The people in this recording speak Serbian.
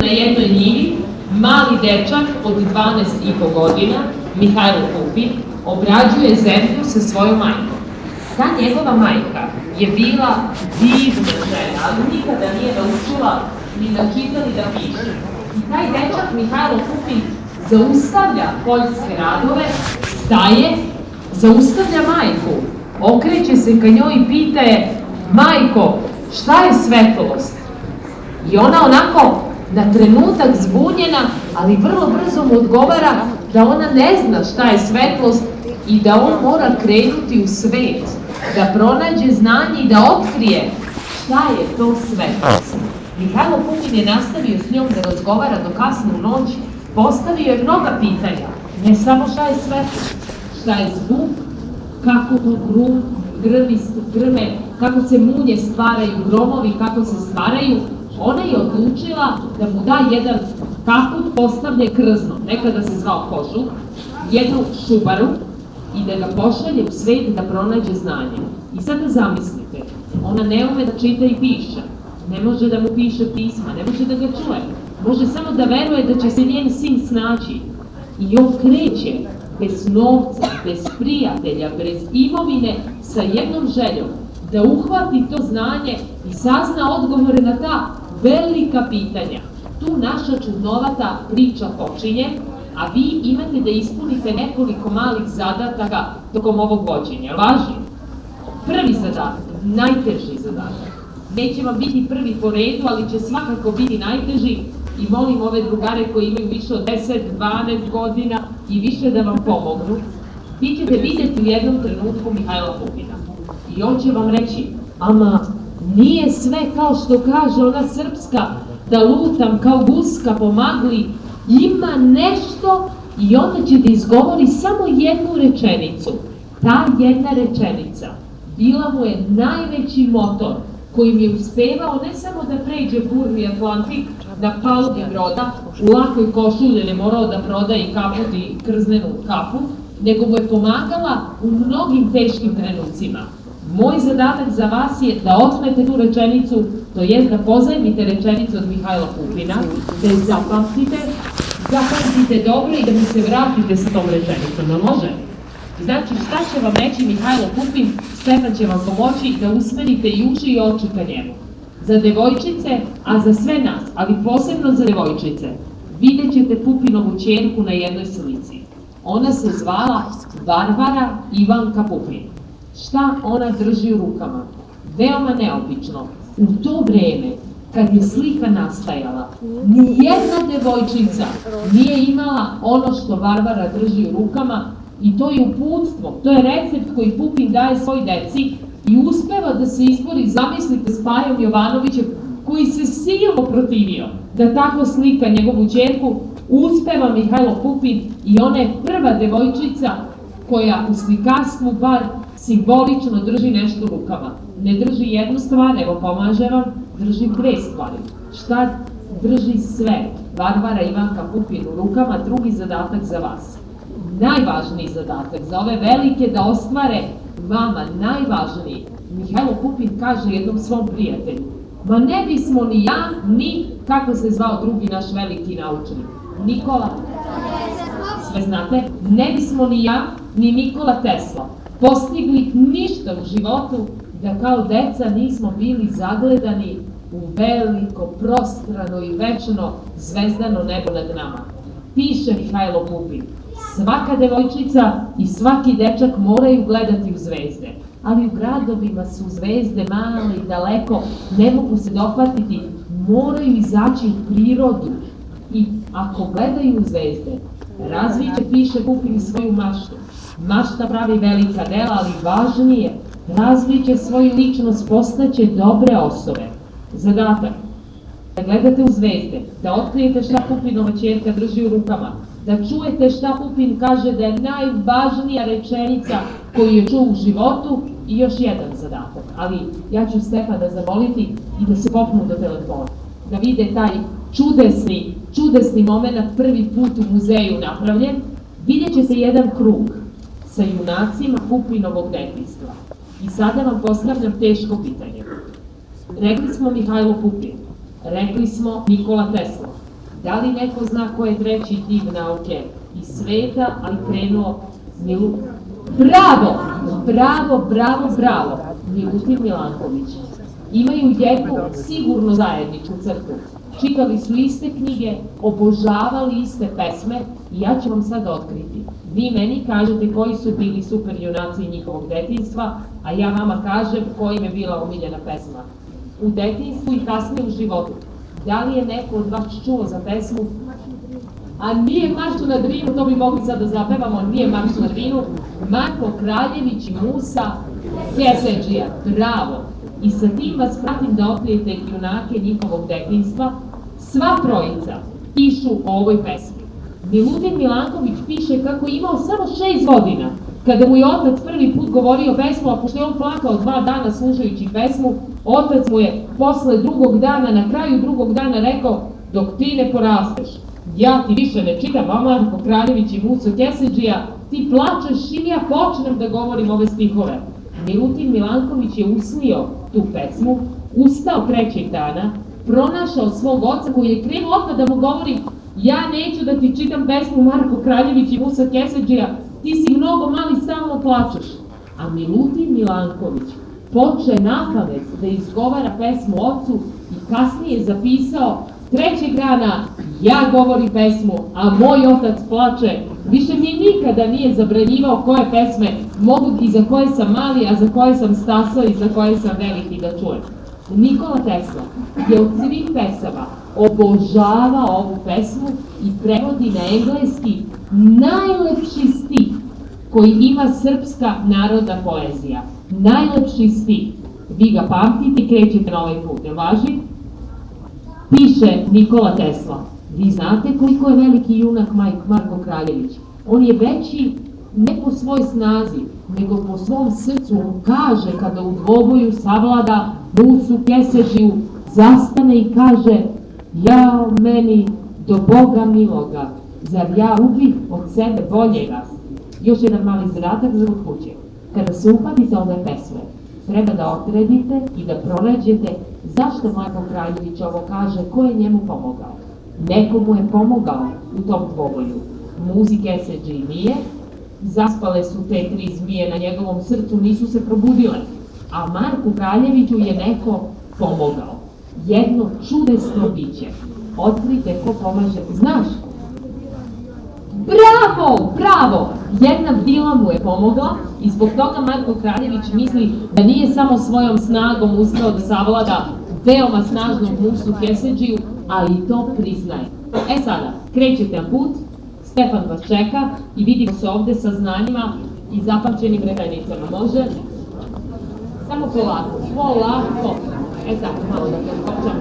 na jednoj njivi mali dečak od 12,5 godina, Mihajlo Pupin, obrađuje zemlju sa svojom majkom. Ta njegova majka je bila divna žena, ali nikada nije naučila ni da čita ni da piše. I taj dečak Mihajlo Pupin zaustavlja poljske radove, staje, zaustavlja majku, okreće se ka njoj i pita je: majko, šta je svetlost? I ona onako na trenutak zbunjena, ali vrlo brzo mu odgovara da ona ne zna šta je svetlost i da on mora krenuti u svet, da pronađe znanje i da otkrije šta je to svetlost. Mihajlo Pupin je nastavio s njom da razgovara do kasno u noć, postavio je mnoga pitanja, ne samo šta je svetlost, šta je zvuk, kako to grme, kako se munje stvaraju, gromovi, kako se stvaraju. Ona je odlučila da mu da jedan kaput postavljen krznom, nekada se zvao kožuk, jednu šubaru i da ga pošalje u svet da pronađe znanje. I sada zamislite, ona ne ume da čita i piše, ne može da mu piše pisma, ne može da ga čuje, može samo da veruje da će se njen sin snaći. I on kreće bez novca, bez prijatelja, bez imovine, sa jednom željom da uhvati to znanje i sazna odgovore na ta velika pitanja. Tu naša čudnovata priča počinje, a vi imate da ispunite nekoliko malih zadataka tokom ovog vođenja. Važi? Prvi zadatak, najteži zadatak. Neće vam biti prvi po redu, ali će svakako biti najteži i molim ove drugare koji imaju više od 10, 12 godina i više da vam pomognu. Vi ćete vidjeti u jednom trenutku Mihajla Pupina i on će vam reći: ama nije sve kao što kaže ona srpska, da lutam kao guska po magli, ima nešto, i onda će da izgovori samo jednu rečenicu. Ta jedna rečenica bila mu je najveći motor kojim je uspevao ne samo da pređe burni Atlantik na palubi broda, u lakoj košulji ne morao da proda i kaput i krznenu kapu, nego mu je pomagala u mnogim teškim trenucima. Moj zadatak za vas je da otmete tu rečenicu, to jest da pozajmite rečenicu od Mihajla Pupina, da je zapamtite dobro i da mi se vratite sa tom rečenicom, da može? Znači, šta će vam reći Mihajlo Pupin, Stefan će vam pomoći da usmerite i uši i oči ka njemu. Za devojčice, a za sve nas, ali posebno za devojčice, vidjet ćete Pupinovu ćerku na jednoj slici. Ona se zvala Varvara Ivanka Pupin. Šta ona drži u rukama? Veoma neobično. U to vreme, kad je slika nastajala, nijedna devojčica nije imala ono što Varvara drži u rukama, i to je uputstvo, to je recept koji Pupin daje svoj deci i uspeva da se izbori, zamislite, s Pajom Jovanovićem, koji se silno protivio da tako slika njegovu ćerku. Uspeva Mihajlo Pupin i ona je prva devojčica koja u slikarstvu bar simbolično drži nešto u rukama. Ne drži jednu stvar, evo pomaže vam, drži dve stvari. Šta drži sve? Varvara Ivanka Pupin u rukama. Drugi zadatak za vas. Najvažniji zadatak za ove velike da ostvare vama, najvažniji. Mihajlo Pupin kaže jednom svom prijatelju: ma ne bismo ni ja, ni, kako se zvao drugi naš veliki naučnik, Nikola, sve znate, ne bismo ni ja, ni Nikola Tesla postigli ništa u životu da kao deca nismo bili zagledani u veliko, prostrano i večno zvezdano nebo nad nama. Piše Mihajlo Pupin: svaka devojčica i svaki dečak moraju gledati u zvezde, ali u gradovima su zvezde male i daleko, ne mogu se dohvatiti, moraju izaći u prirodu i ako gledaju u zvezde, razviće, piše Pupin, svoju maštu. Mašta pravi velika dela, ali važnije, razviće svoju ličnost, postaće dobre osobe. Zadatak: da gledate u zvezde, da otkrijete šta Pupinova ćerka drži u rukama, da čujete šta Pupin kaže da je najvažnija rečenica koju je čuo u životu. I još jedan zadatak, ali ja ću Stefana zamoliti i da se popnu do telefona, da vide taj čudesni moment prvi put u muzeju napravljen. Vidjet će se jedan krug sa junacima Pupinovog detinjstva. I sada vam postavljam teško pitanje. Rekli smo Mihajlo Pupin, rekli smo Nikola Tesla, Da li neko zna ko je treći div nauke iz sveta, ali krenuo Bravo, bravo, bravo, bravo, Milutin Milanković. Imaju jednu sigurno zajedničku crtu. Čitali su iste knjige, obožavali iste pesme i ja ću vam sad otkriti. Vi meni kažete koji su bili super junaci njihovog detinjstva, a ja vama kažem koja im je bila omiljena pesma. U detinjstvu i kasnije u životu. Da li je neko od vas čuo za pesmu? A nije Maršu na Drinu, to bi mogli sad da zapevamo, nije Maršu na Drinu, Marko Kraljević i Musa Keseđija, bravo! I sa tim vas pratim da otkrijete junake njihovog detinjstva. Sva trojica pišu o ovoj pesmi. Milutin Milanković piše kako je imao samo 6 godina, kada mu je otac prvi put govorio pesmu, a pošto je on plakao 2 dana slušajući pesmu, otac mu je posle drugog dana, na kraju drugog dana rekao: dok ti ne porasteš, ja ti više ne čitam, a Marko Kraljević i Muso Keseđija, ti plačeš čim ja počnem da govorim ove stihove. Milutin Milanković je uslio tu pesmu, ustao 3. dana, pronašao svog oca koji je krenuo odmah da mu govori: ja neću da ti čitam pesmu Marko Kraljević i Musa Keseđija, ti si mnogo mali, stalno plačeš. A Milutin Milanković poče napamet da izgovara pesmu ocu i kasnije zapisao: 3. dana ja govorim pesmu, a moj otac plače. Više mi nikada nije zabranjivao koje pesme mogu i za koje sam mali, a za koje sam stasao i za koje sam veliki da čujem. Nikola Tesla je od svih pesama obožavao ovu pesmu i prevodi na engleski najlepši stih koji ima srpska narodna poezija. Najlepši stih. Vi ga pamtite i krećete na ovaj put, ne važi? Piše Nikola Tesla: vi znate koliko je veliki junak Marko Kraljević. On je veći ne po svoj snazi, nego po svom srcu. On kaže kada u dvoboju savlada Musu Keseđiju, zastane i kaže: jao meni do Boga miloga, zar ja ubih od sebe boljega. Još jedan mali zadatak za od kuće. Kada se uhvatite ove pesme, treba da odredite i da pronađete zašto Marko Kraljević ovo kaže, ko je njemu pomogao. Neko mu je pomogao u tom dvoboju. Muzi Keseđiji nije, zaspale su te 3 zmije na njegovom srcu, nisu se probudile, a Marku Kraljeviću je neko pomogao. Jedno čudesno biće. Otkrite ko pomaže. Znaš? Bravo, bravo! Jedna vila mu je pomogla i zbog toga Marko Kraljević misli da nije samo svojom snagom uspeo da savlada veoma snažnog Musu Keseđiju, ali i to priznaje. Sada, krećete na put, Stefan vas čeka i vidimo se ovde sa znanjima i zapamćenim rečenicama. Može? Samo polako, polako. Tako, malo da te kopčam.